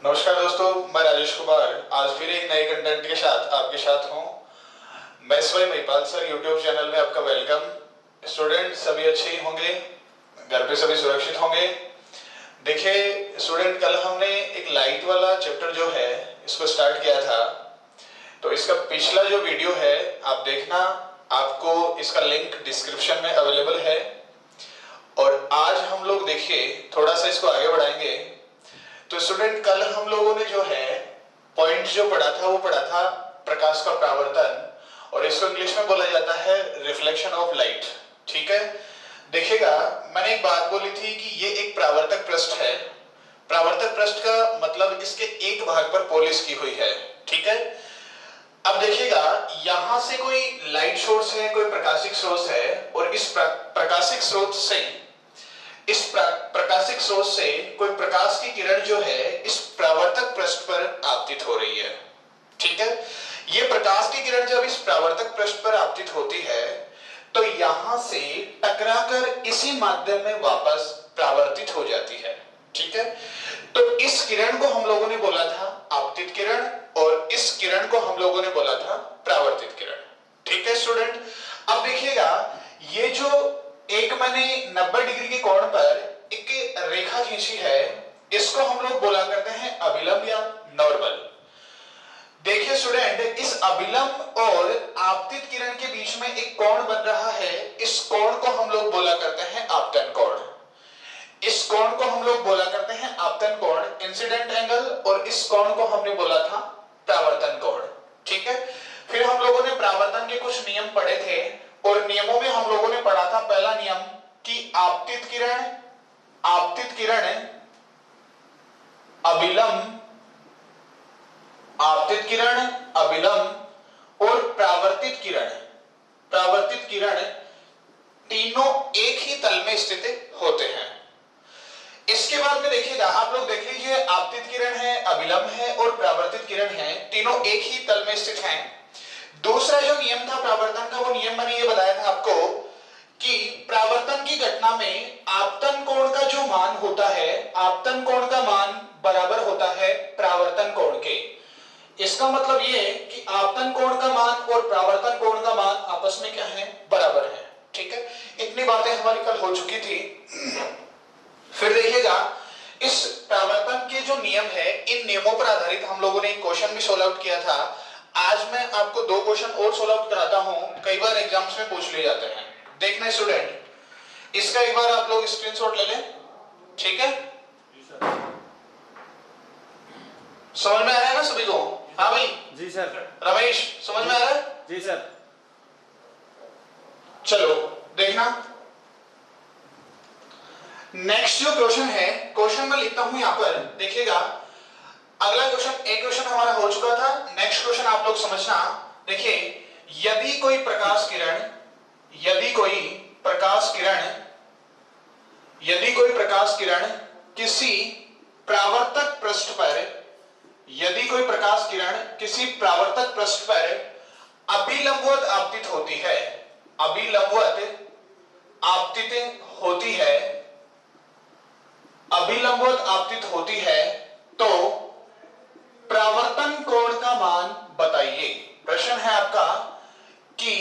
नमस्कार दोस्तों, मैं राजेश कुमार आज फिर एक नए कंटेंट के साथ आपके साथ हूँ। मैं स्वयं महिपाल सर यूट्यूब चैनल में आपका वेलकम। स्टूडेंट सभी अच्छे ही होंगे, घर पे सभी सुरक्षित होंगे। देखिए स्टूडेंट, कल हमने एक लाइट वाला चैप्टर जो है इसको स्टार्ट किया था, तो इसका पिछला जो वीडियो है आप देखना, आपको इसका लिंक डिस्क्रिप्शन में अवेलेबल है। और आज हम लोग देखिए थोड़ा सा इसको आगे बढ़ाएंगे। तो स्टूडेंट, कल हम लोगों ने जो है पॉइंट जो पढ़ा था वो पढ़ा था प्रकाश का परावर्तन, और इसको इंग्लिश में बोला जाता है रिफ्लेक्शन ऑफ लाइट। ठीक है, देखिएगा मैंने एक बात बोली थी कि ये एक परावर्तक पृष्ठ है। परावर्तक पृष्ठ का मतलब इसके एक भाग पर पॉलिश की हुई है। ठीक है, अब देखिएगा यहां से कोई लाइट सोर्स है, कोई प्रकाशिक सोर्स है, और इस प्रकाशिक स्रोत से कोई प्रकाश की किरण जो है इस परावर्तक पृष्ठ पर आपतित हो रही है। ठीक है, ये प्रकाश की किरण जब इस परावर्तक पृष्ठ पर आपतित होती है तो यहां से टकराकर इसी माध्यम में वापस परावर्तित हो जाती है। ठीक है, तो इस किरण को हम लोगों ने बोला था आपतित किरण, और इस किरण को हम लोगों ने बोला था परावर्तित किरण। ठीक है स्टूडेंट, अब देखिएगा ये जो एक मैंने 90 डिग्री के कोण पर एक रेखा खींची है, इसको हम लोग बोला करते हैं अभिलंब या नॉर्मल। देखिए स्टूडेंट, इस अभिलंब और आपतित किरण के बीच में एक कोण बन रहा है, इस कोण को हम लोग बोला करते हैं आपतन कोण। इस कोण को हम लोग बोला करते हैं आपतन कोण, इंसिडेंट एंगल, और इस कोण को हमने बोला था परावर्तन कोण। ठीक है, फिर हम लोगों ने परावर्तन के कुछ नियम पढ़े थे, और नियमों में हम लोगों ने पढ़ा था पहला नियम कि आपतित किरण अभिलंब, आपतित किरण अभिलंब और परावर्तित किरण तीनों एक ही तल में स्थित होते हैं। इसके बाद में देखिएगा, आप लोग देख लीजिए, आपतित किरण है, अभिलंब है और परावर्तित किरण है, तीनों एक ही तल में स्थित हैं। दूसरा जो नियम था परावर्तन का, वो नियम मैंने ये बताया था आपको कि परावर्तन की घटना में आपतन कोण का जो मान होता है, आपतन कोण का मान बराबर होता है परावर्तन कोण के। इसका मतलब ये है कि आपतन कोण का मान और परावर्तन कोण का मान आपस में क्या है, बराबर है। ठीक है, इतनी बातें हमारी कल हो चुकी थी। फिर देखिएगा, इस परावर्तन के जो नियम है, इन नियमों पर आधारित हम लोगों ने एक क्वेश्चन भी सोल्व आउट किया था। आज मैं आपको दो क्वेश्चन और सोल्व आउट कराता हूं, कई बार एग्जाम्स में पूछ लिए जाते हैं। देखना स्टूडेंट, इसका एक बार आप लोग स्क्रीनशॉट ले लें। ठीक है, समझ में आ रहा है ना सभी को? हाँ भाई जी सर। रमेश, समझ में आ रहा है? जी सर। चलो देखना, नेक्स्ट जो क्वेश्चन है, क्वेश्चन मैं लिखता हूं यहां पर, देखिएगा अगला क्वेश्चन, एक क्वेश्चन हमारा हो चुका था, नेक्स्ट क्वेश्चन आप लोग समझना। देखिए, यदि कोई प्रकाश किरण किसी परावर्तक पृष्ठ पर अभिलंबवत आपतित होती है, तो परावर्तन कोण का मान बताइए। प्रश्न है आपका कि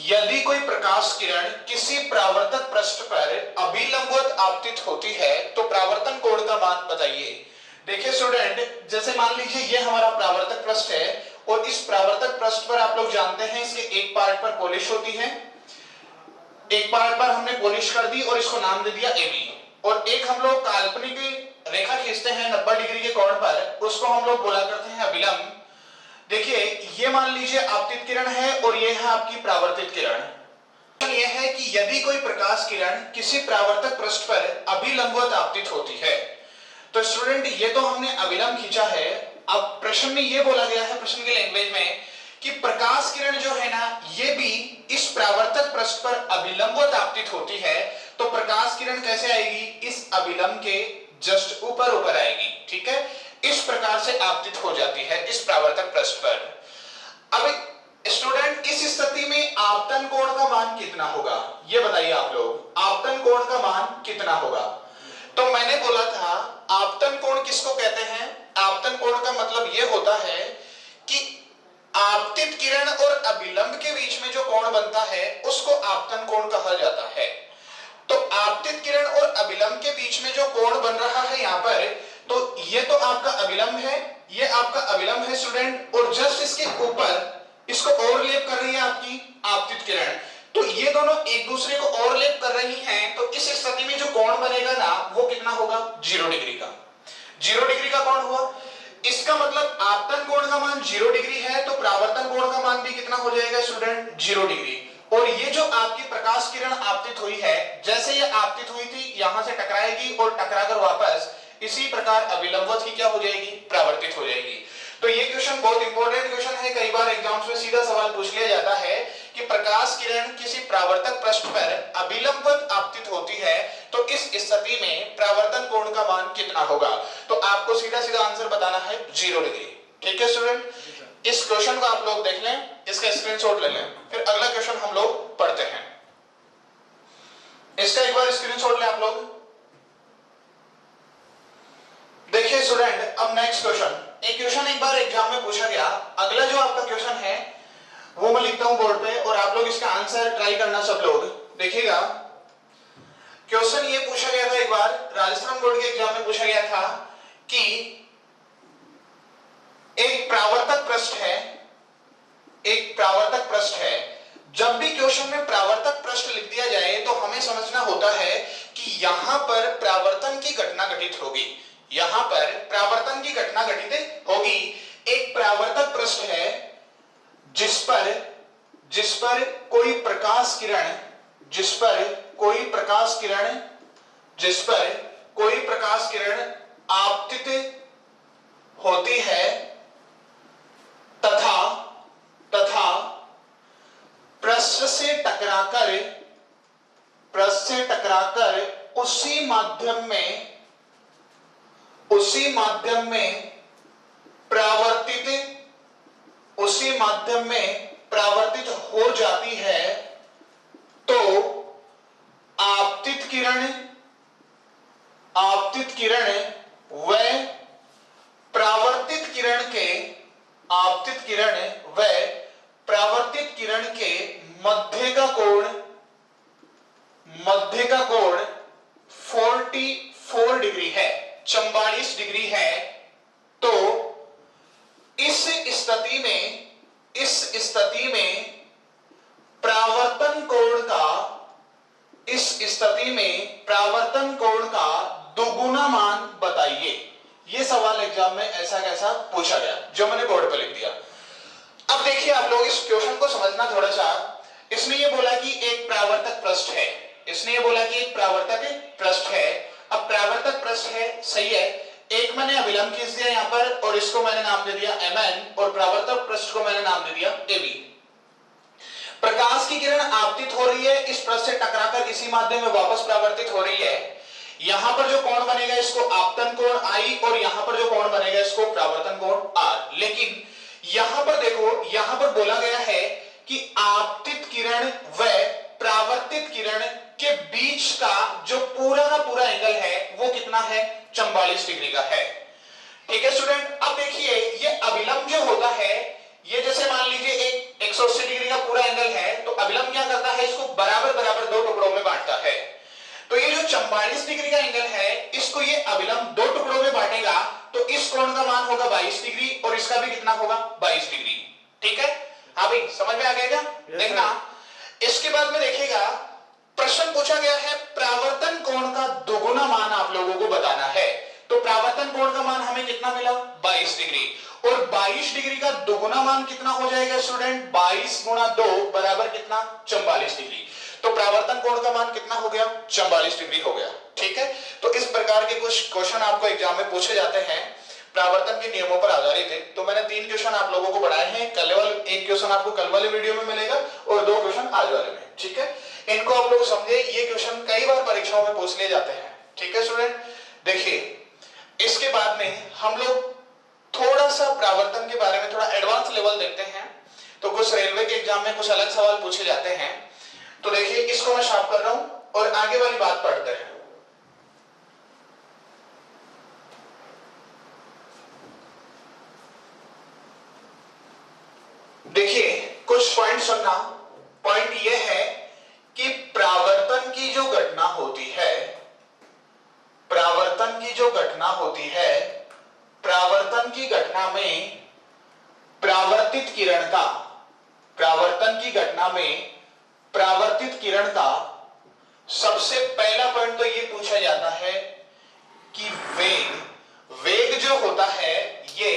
यदि कोई प्रकाश किरण किसी परावर्तक पृष्ठ पर अभिलंबवत आपतित होती है तो परावर्तन कोण का मान बताइए। देखिए स्टूडेंट, जैसे मान लीजिए ये हमारा परावर्तक पृष्ठ है, और इस परावर्तक पृष्ठ पर आप लोग जानते हैं इसके एक पार्ट पर पॉलिश होती है, एक पार्ट पर हमने पॉलिश कर दी और इसको नाम दे दिया AB, और एक हम लोग काल्पनिक रेखा खींचते हैं 90 डिग्री के कोण पर, उसको हम लोग बोला करते हैं अभिलंब। देखिए ये मान लीजिए आपतित किरण है और ये है आपकी परावर्तित किरण। यह है कि यदि कोई प्रकाश किरण किसी परावर्तक पृष्ठ पर अभिलंबवत आपतित होती है, तो स्टूडेंट ये तो हमने अभिलंब खींचा है। अब प्रश्न में ये बोला गया है, प्रश्न के लैंग्वेज में, कि प्रकाश किरण जो है ना, ये भी इस परावर्तक पृष्ठ पर अभिलंबवत आपतित होती है, तो प्रकाश किरण कैसे आएगी, इस अभिलंब के जस्ट ऊपर आएगी। ठीक है, इस प्रकार से आपतित हो जाती है इस परावर्तक पृष्ठ पर। अब स्टूडेंट, इस स्थिति में आपतन कोण का मान कितना होगा, ये बताइए आप लोग, आपतन कोण का मान कितना होगा? तो मैंने बोला था आपतन कोण किसको कहते हैं? मतलब ये होता है कि आपतित किरण और अभिलंब के बीच में जो कोण बनता है उसको आपतन कोण कहा जाता है। तो आपतित किरण और अभिलंब के बीच में जो कोण बन रहा है यहाँ पर, तो ये तो आपका अभिलंब है, ये आपका अभिलंब है स्टूडेंट, और जस्ट इसके ऊपर इसको ओवरलैप कर रही है आपकी आपतित किरण। तो ये दोनों एक दूसरे को ओवरलैप कर रही हैं, तो इस स्थिति में जो कोण बनेगा ना वो कितना होगा? 0 डिग्री का। 0 डिग्री का कोण हुआ। इसका मतलब आपतन कोण का मान 0 डिग्री है, तो परावर्तन कोण का मान भी कितना हो जाएगा स्टूडेंट? 0 डिग्री। और ये जो आपकी प्रकाश किरण आपतित हुई है, जैसे ये आपतित हुई थी यहां से टकराएगी और टकराकर वापस इसी प्रकार अभिलंबवत ही क्या हो जाएगी? परावर्तित हो जाएगी। तो ये क्वेश्चन बहुत इंपॉर्टेंट क्वेश्चन है, कई बार एग्जाम्स में सीधा सवाल पूछ लिया जाता है कि प्रकाश किरण किसी परावर्तक पृष्ठ पर अभिलंबवत आपतित होती है, तो इस स्थिति में परावर्तन कोण का मान कितना होगा? तो आपको सीधा सीधा आंसर बताना है 0 डिग्री। ठीक है स्टूडेंट, इस क्वेश्चन को आप लोग देख लें, इसका स्क्रीनशॉट ले लें, फिर अगला क्वेश्चन हम लोग पढ़ते हैं। इसका एक बार स्क्रीनशॉट लें आप लोग। देखिए स्टूडेंट, अब नेक्स्ट क्वेश्चन, एक क्वेश्चन एक बार एग्जाम में पूछा गया, अगला जो आपका क्वेश्चन है वो मैं लिखता हूं बोर्ड पे और आप लोग इसका आंसर ट्राई करना सब लोग। देखिएगा, क्वेश्चन ये पूछा गया था एक बार राजस्थान बोर्ड के एग्जाम में पूछा गया था कि एक परावर्तक पृष्ठ है, एक परावर्तक पृष्ठ है। जब भी क्वेश्चन में परावर्तक पृष्ठ लिख दिया जाए तो हमें समझना होता है कि यहां पर परावर्तन की घटना घटित होगी, यहां पर परावर्तन की घटना घटित होगी। एक परावर्तक पृष्ठ है जिस पर कोई प्रकाश किरण, जिस पर कोई प्रकाश किरण आपतित होती है तथा पृष्ठ से टकराकर उसी माध्यम में परावर्तित हो जाती है, तो आपतित किरण व परावर्तित किरण के मध्य का कोण 44 डिग्री है, 44 डिग्री है। तो इस स्थिति में परावर्तन कोण का दोगुना मान बताइए। ये सवाल एग्जाम में ऐसा कैसा पूछा गया, जो मैंने बोर्ड पर लिख दिया। अब देखिए आप लोग इस क्वेश्चन को समझना थोड़ा सा। इसने ये बोला कि एक परावर्तक पृष्ठ है, अब परावर्तक पृष्ठ है, सही है। एक मैंने अभिलंब खींच दिया यहां पर और इसको मैंने नाम दे दिया Mn और परावर्तक पृष्ठ को मैंने नाम दे दिया AB। प्रकाश की किरण आपतित हो रही है, इस पृष्ठ से टकराकर इसी माध्यम में वापस परावर्तित हो रही है। यहां पर जो कोण बनेगा इसको आपतन कोण I और यहां पर जो कोण बनेगा इसको परावर्तन कोण R। लेकिन यहां पर देखो, यहां पर बोला गया है कि आपतित किरण व परावर्तित किरण के बीच का जो पूरा का पूरा एंगल है वो कितना है? 44 डिग्री का है। ठीक है स्टूडेंट, अब देखिए ये अभिलंब जो होता है, ये जैसे मान लीजिए एक 180 डिग्री का पूरा एंगल है, तो अभिलंब क्या करता है? इसको बराबर बराबर दो टुकड़ों में बांटता है। तो ये जो 44 डिग्री का एंगल है, इसको ये अभिलंब दो टुकड़ों में बांटेगा, तो इस कोण का मान होगा 22 डिग्री और इसका भी कितना होगा? 22 डिग्री। ठीक है, हाँ भाई समझ में आ गया क्या? देखना इसके बाद में देखिएगा, प्रश्न पूछा गया है परावर्तन कोण का दोगुना मान आप लोगों को बताना है। तो परावर्तन कोण का मान हमें कितना मिला? 22 डिग्री। और 22 डिग्री का दोगुना मान कितना हो जाएगा स्टूडेंट? 22 गुणा 2 बराबर कितना? 44 डिग्री। तो परावर्तन कोण का मान कितना हो गया? 44 डिग्री हो गया। ठीक है, तो इस प्रकार के कुछ क्वेश्चन आपको एग्जाम में पूछे जाते हैं परावर्तन के नियमों पर आधारित है। तो मैंने 3 क्वेश्चन आप लोगों को पढ़ाए हैं, कल वाले एक क्वेश्चन आपको कल वाले वीडियो में मिलेगा और 2 क्वेश्चन आज वाले में। ठीक है, इनको आप लोग समझे, ये क्वेश्चन कई बार परीक्षाओं में पूछ लिए जाते हैं। ठीक है स्टूडेंट, देखिए इसके बाद में हम लोग थोड़ा सा परावर्तन के बारे में थोड़ा एडवांस लेवल देखते हैं। तो कुछ रेलवे के एग्जाम में कुछ अलग सवाल पूछे जाते हैं। तो देखिए इसको मैं शार्प कर रहा हूं और आगे वाली बात पढ़ते हैं। सुनना, पॉइंट ये है कि परावर्तन की जो घटना होती है, परावर्तन की जो घटना होती है, परावर्तन की घटना में परावर्तित किरण का, परावर्तन की घटना में परावर्तित किरण का सबसे पहला पॉइंट तो ये पूछा जाता है कि वेग जो होता है ये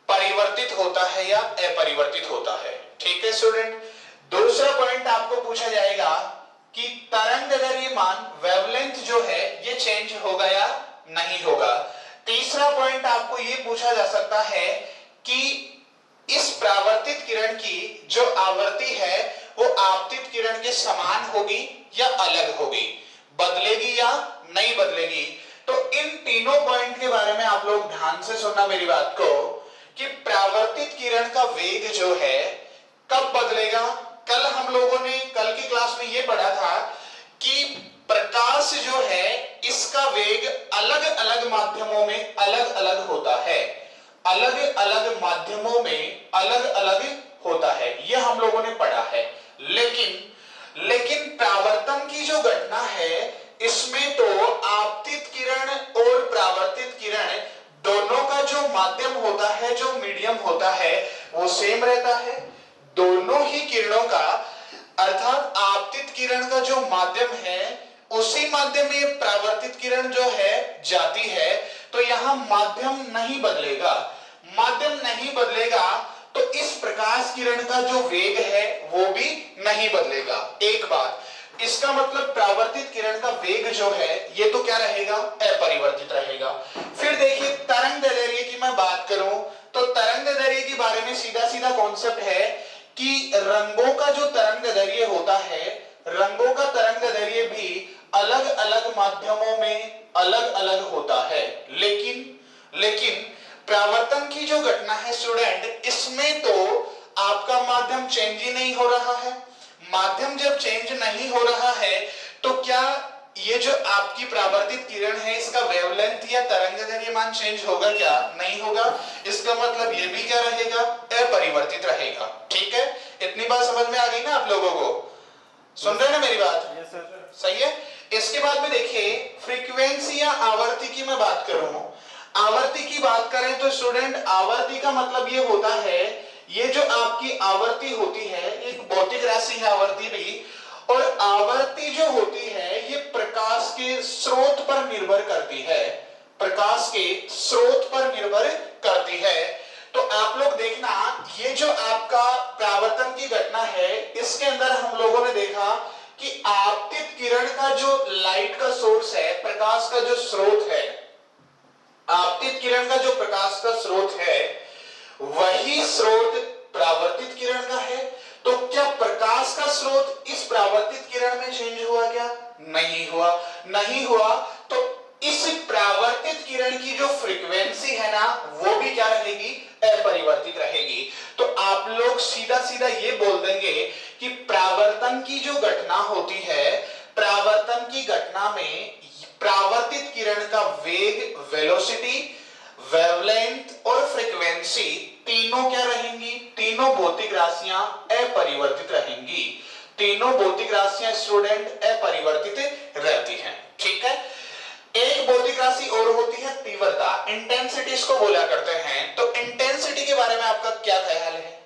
परिवर्तित होता है या अपरिवर्तित होता है। ठीक है स्टूडेंट। दूसरा पॉइंट आपको पूछा जाएगा कि तरंगदैर्घ्य मान वेवलेंथ जो है ये चेंज होगा या नहीं होगा। तीसरा पॉइंट आपको ये पूछा जा सकता है कि इस परावर्तित किरण की जो आवृत्ति है वो आपतित किरण के समान होगी या अलग होगी, बदलेगी या नहीं बदलेगी। तो इन तीनों पॉइंट के बारे में आप लोग ध्यान से सुनना मेरी बात को, कि परावर्तित किरण का वेग जो है कब बदलेगा। कल हम लोगों ने कल की क्लास में ये पढ़ा था कि प्रकाश जो है इसका वेग अलग अलग माध्यमों में अलग अलग होता है, अलग अलग माध्यमों में अलग अलग होता है, यह हम लोगों ने पढ़ा है। लेकिन परावर्तन की जो घटना है इसमें तो आपतित किरण और परावर्तित किरण दोनों का जो माध्यम होता है, जो मीडियम होता है वो सेम रहता है। दोनों ही किरणों का, अर्थात आपतित किरण का जो माध्यम है उसी माध्यम में परावर्तित किरण जो है जाती है, तो यहां माध्यम नहीं बदलेगा। माध्यम नहीं बदलेगा तो इस प्रकाश किरण का जो वेग है वो भी नहीं बदलेगा। एक बात, इसका मतलब परावर्तित किरण का वेग जो है ये तो क्या रहेगा, अपरिवर्तित रहेगा। फिर देखिए तरंगदैर्घ्य की मैं बात करूं तो तरंगदैर्घ्य के बारे में सीधा सीधा कॉन्सेप्ट है कि रंगों का जो तरंगदैर्घ्य होता है, रंगों का तरंगदैर्घ्य भी अलग अलग माध्यमों में अलग अलग होता है। लेकिन परावर्तन की जो घटना है स्टूडेंट, इसमें तो आपका माध्यम चेंज ही नहीं हो रहा है। माध्यम जब चेंज नहीं हो रहा है तो क्या ये जो आपकी परावर्तित किरण है इसका वेवलेंथ या तरंगदैर्घ्य मान चेंज होगा क्या? नहीं होगा। इसका मतलब ये भी क्या रहेगा, अपरिवर्तित रहेगा। ठीक है, इतनी बात समझ में आ गई ना आप लोगों को? सुन रहे हैं ना मेरी बात? Yes sir. सही है। इसके बाद में देखिए फ्रीक्वेंसी या आवर्ती की मैं बात करूं, आवर्ती की बात करें तो स्टूडेंट आवर्ती का मतलब ये होता है, ये जो आपकी आवर्ती होती है एक भौतिक राशि है आवर्ती भी, और आवर्ती जो होती है ये प्रकाश के स्रोत पर निर्भर करती है, प्रकाश के स्रोत पर निर्भर करती है। तो आप लोग देखना, ये जो आपका परावर्तन की घटना है इसके अंदर हम लोगों ने देखा कि आपतित किरण का जो लाइट का सोर्स है, प्रकाश का जो स्रोत है, आपतित किरण का जो प्रकाश का स्रोत है वही स्रोत परावर्तित किरण का है। तो क्या प्रकाश का स्रोत इस परावर्तित किरण में चेंज हुआ क्या? नहीं हुआ। नहीं हुआ तो इस परावर्तित किरण की जो फ्रीक्वेंसी है ना वो भी क्या रहेगी, अपरिवर्तित रहेगी। तो आप लोग सीधा सीधा ये बोल देंगे कि परावर्तन की जो घटना होती है, परावर्तन की घटना में परावर्तित किरण का वेग, वेलोसिटी, वेवलेंथ और फ्रीक्वेंसी तीनों क्या रहेंगी, तीनों भौतिक राशियां अपरिवर्तित रहेंगी। तीनों भौतिक राशियां स्टूडेंट अपरिवर्तित रहती हैं। ठीक है। एक भौतिक राशि और होती है तीव्रता, इंटेंसिटी इसको बोला करते हैं। तो इंटेंसिटी के बारे में आपका क्या ख्याल है?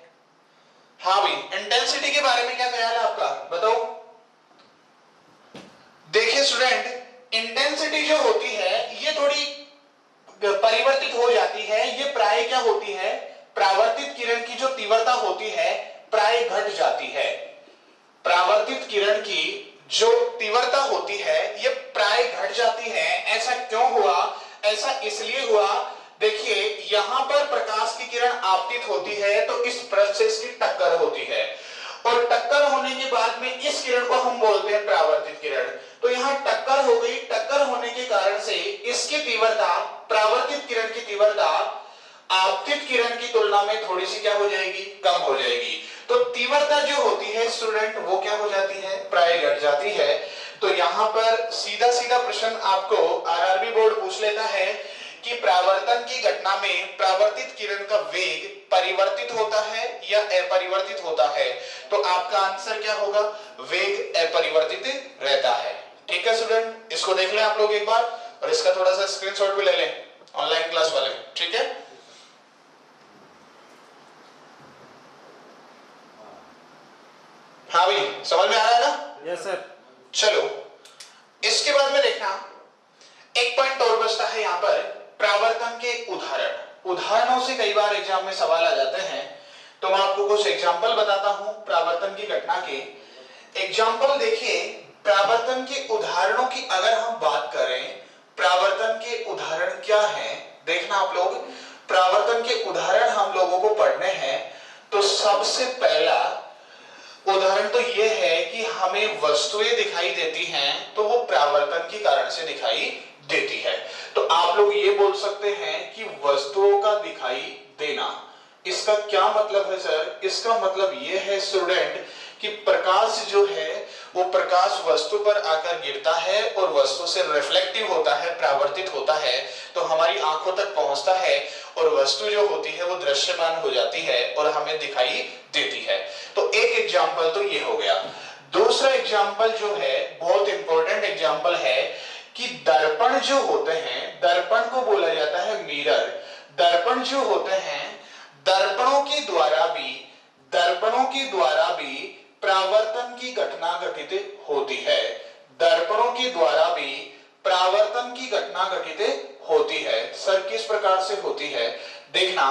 हाँ भाई, इंटेंसिटी के बारे में क्या ख्याल है आपका, बताओ। देखिए स्टूडेंट, इंटेंसिटी जो होती है ये थोड़ी परिवर्तित हो जाती है। ये प्राय क्या होती है, परावर्तित किरण की जो तीव्रता होती है प्राय घट जाती है। परावर्तित किरण की जो तीव्रता होती है ये प्राय घट जाती है। ऐसा क्यों हुआ? ऐसा इसलिए हुआ, देखिए यहां पर प्रकाश की किरण आपतित होती है तो इस पृष्ठ से इसकी टक्कर होती है, और टक्कर होने के बाद में इस किरण को हम बोलते हैं परावर्तित किरण। तो यहां टक्कर हो गई, टक्कर होने के कारण से इसकी तीव्रता, परावर्तित किरण की तीव्रता आपतित किरण की तुलना में थोड़ी सी क्या हो जाएगी, कम हो जाएगी। तो तीव्रता जो होती है स्टूडेंट वो क्या हो जाती है, प्राय घट जाती है। तो यहां पर सीधा सीधा प्रश्न आपको आरआरबी बोर्ड पूछ लेता है कि परावर्तन परावर्तन की घटना में परावर्तित किरण का वेग परिवर्तित होता है या अपरिवर्तित होता है? तो आपका आंसर क्या होगा? वेग अपरिवर्तित रहता है। ठीक है स्टूडेंट, इसको देख लें आप लोग एक बार और इसका थोड़ा सा स्क्रीनशॉट भी ले लें ऑनलाइन क्लास वाले। ठीक है, हाँ भाई समझ में आ रहा है ना? Yes sir. चलो इसके बाद में देखना एक पॉइंट और बचता है यहाँ पर, परावर्तन के उदाहरण। उदाहरणों से कई बार एग्जाम में सवाल आ जाते हैं, तो मैं आपको कुछ एग्जाम्पल बताता हूं परावर्तन की घटना के। एग्जाम्पल देखिए, परावर्तन के उदाहरणों की अगर हम बात करें, परावर्तन के उदाहरण क्या हैं देखना आप लोग। परावर्तन के उदाहरण हम लोगों को पढ़ने हैं, तो सबसे पहला उदाहरण तो यह है कि हमें वस्तुएं दिखाई देती हैं, तो वो परावर्तन के कारण से दिखाई देती है। तो आप लोग ये बोल सकते हैं कि वस्तुओं का दिखाई देना, इसका क्या मतलब है सर? इसका मतलब ये है स्टूडेंट कि प्रकाश जो है वो प्रकाश वस्तु पर आकर गिरता है और वस्तु से रिफ्लेक्टिव होता है, परावर्तित होता है, तो हमारी आंखों तक पहुंचता है और वस्तु जो होती है वो दृश्यमान हो जाती है और हमें दिखाई देती है। तो एक एग्जाम्पल तो ये हो गया। दूसरा एग्जाम्पल जो है बहुत इंपॉर्टेंट एग्जाम्पल है कि दर्पण जो होते हैं, दर्पण को बोला जाता है मिरर। दर्पण जो होते हैं, दर्पणों के द्वारा भी परावर्तन की घटना घटित होती है। दर्पणों के द्वारा भी परावर्तन की घटना घटित होती है। सर किस प्रकार से होती है? देखना,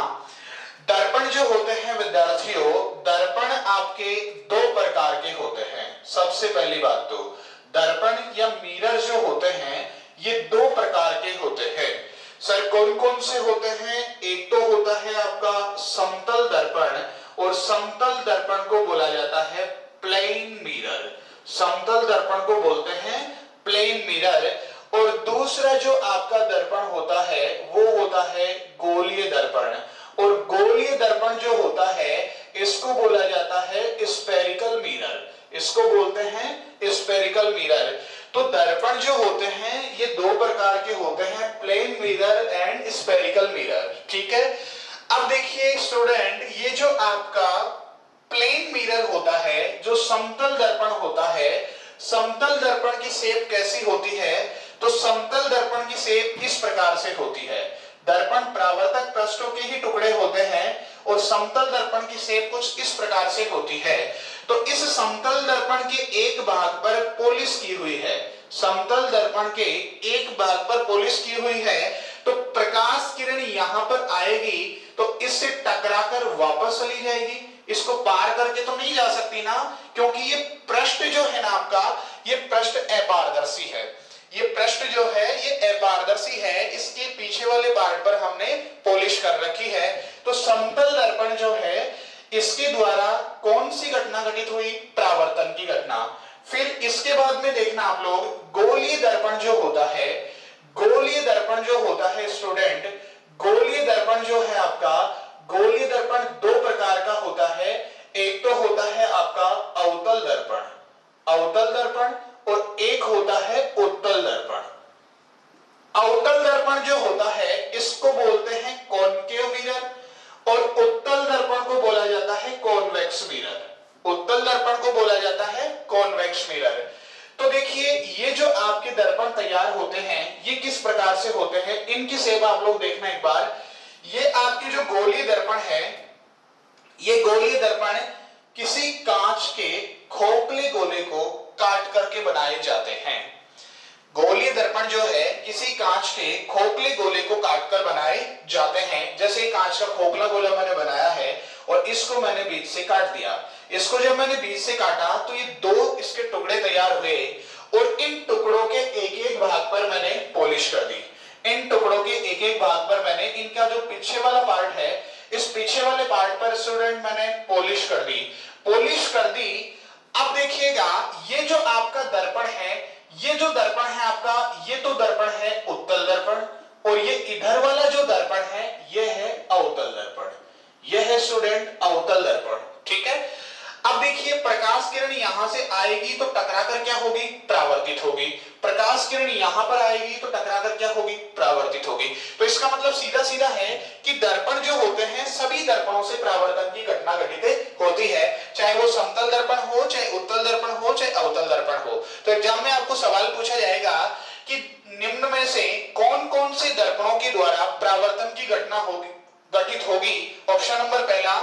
दर्पण जो होते हैं विद्यार्थियों, दर्पण आपके दो प्रकार के होते हैं। सबसे पहली बात तो दर्पण या मिरर जो होते हैं ये दो प्रकार के होते हैं। सर कौन कौन से होते हैं? एक तो होता है आपका समतल दर्पण, और समतल दर्पण को बोला जाता है प्लेन मिरर। समतल दर्पण को बोलते हैं प्लेन मिरर। और दूसरा जो आपका दर्पण होता है वो होता है गोलीय दर्पण। और गोलीय दर्पण जो होता है इसको बोला जाता है स्फेरिकल मिरर। इसको बोलते हैं स्फेरिकल मिरर। तो दर्पण जो होते हैं ये दो प्रकार के होते हैं, plane mirror and spherical mirror. ठीक है, अब देखिए स्टूडेंट, ये जो आपका प्लेन मिरर होता है, जो समतल दर्पण होता है, समतल दर्पण की शेप कैसी होती है? तो समतल दर्पण की शेप इस प्रकार से होती है। दर्पण परावर्तक पृष्ठों के ही टुकड़े होते हैं और समतल दर्पण की शेप कुछ इस प्रकार से होती है। तो इस समतल दर्पण के एक भाग पर पॉलिश की हुई है, समतल दर्पण के एक भाग पर पॉलिश की हुई है, तो प्रकाश किरण यहां पर आएगी तो इससे टकराकर वापस चली जाएगी। इसको पार करके तो नहीं जा सकती ना, क्योंकि ये पृष्ठ जो है ना आपका, ये पृष्ठ अपारदर्शी है। ये पृष्ठ जो है ये अपारदर्शी है, इसके पीछे वाले पार्ट पर हमने पॉलिश कर रखी है। तो समतल दर्पण जो है इसके द्वारा कौन सी घटना घटित हुई? परावर्तन की घटना। फिर इसके बाद में देखना आप लोग, गोलीय दर्पण जो होता है, गोलीय दर्पण जो होता है स्टूडेंट, गोलीय दर्पण जो है आपका, गोलीय दर्पण दो प्रकार का होता है। एक तो होता है आपका अवतल दर्पण, अवतल दर्पण, और एक होता है उत्तल दर्पण। अवतल दर्पण जो होता है इसको बोलते हैं कॉनकेव मिरर, और उत्तल दर्पण को बोला जाता है कॉन्वेक्स मिरर। उत्तल दर्पण को बोला जाता है कॉन्वेक्स मिरर। तो देखिए ये जो आपके दर्पण तैयार होते हैं ये किस प्रकार से होते हैं, इनकी शेप आप लोग देखना एक बार। ये आपके जो गोलीय दर्पण है, ये गोलीय दर्पण किसी कांच के खोखले गोले को काट करके बनाए जाते हैं। गोलीय दर्पण जो है किसी कांच के खोखले गोले को काटकर बनाए जाते हैं। जैसे कांच का खोखला गोला मैंने बनाया है और इसको मैंने बीच से काट दिया। इसको जब मैंने बीच से काटा तो ये दो इसके टुकड़े तैयार हुए और इन टुकड़ों के एक एक भाग पर मैंने पॉलिश कर दी। इन टुकड़ों के एक एक भाग पर मैंने इनका जो पीछे वाला पार्ट है, इस पीछे वाले पार्ट पर स्टूडेंट मैंने पॉलिश कर दी, पॉलिश कर दी। अब देखिएगा ये जो आपका दर्पण है, ये जो दर्पण है आपका, ये तो दर्पण है उत्तल दर्पण, और ये इधर वाला जो दर्पण है ये है अवतल दर्पण। ये है स्टूडेंट अवतल दर्पण। ठीक है, अब देखिए प्रकाश किरण यहां से आएगी तो टकराकर क्या होगी? परावर्तित होगी। प्रकाश किरण यहां पर आएगी तो टकराकर क्या होगी? परावर्तित परावर्तित होगी। तो इसका मतलब सीधा सीधा है कि दर्पण जो होते हैं सभी दर्पणों से परावर्तन की घटना घटित होती है, चाहे वो समतल दर्पण हो, चाहे उत्तल दर्पण हो, चाहे अवतल दर्पण हो। तो एग्जाम में आपको सवाल पूछा जाएगा कि निम्न में से कौन कौन से दर्पणों के द्वारा परावर्तन की घटना होगी घटित होगी। ऑप्शन नंबर पहला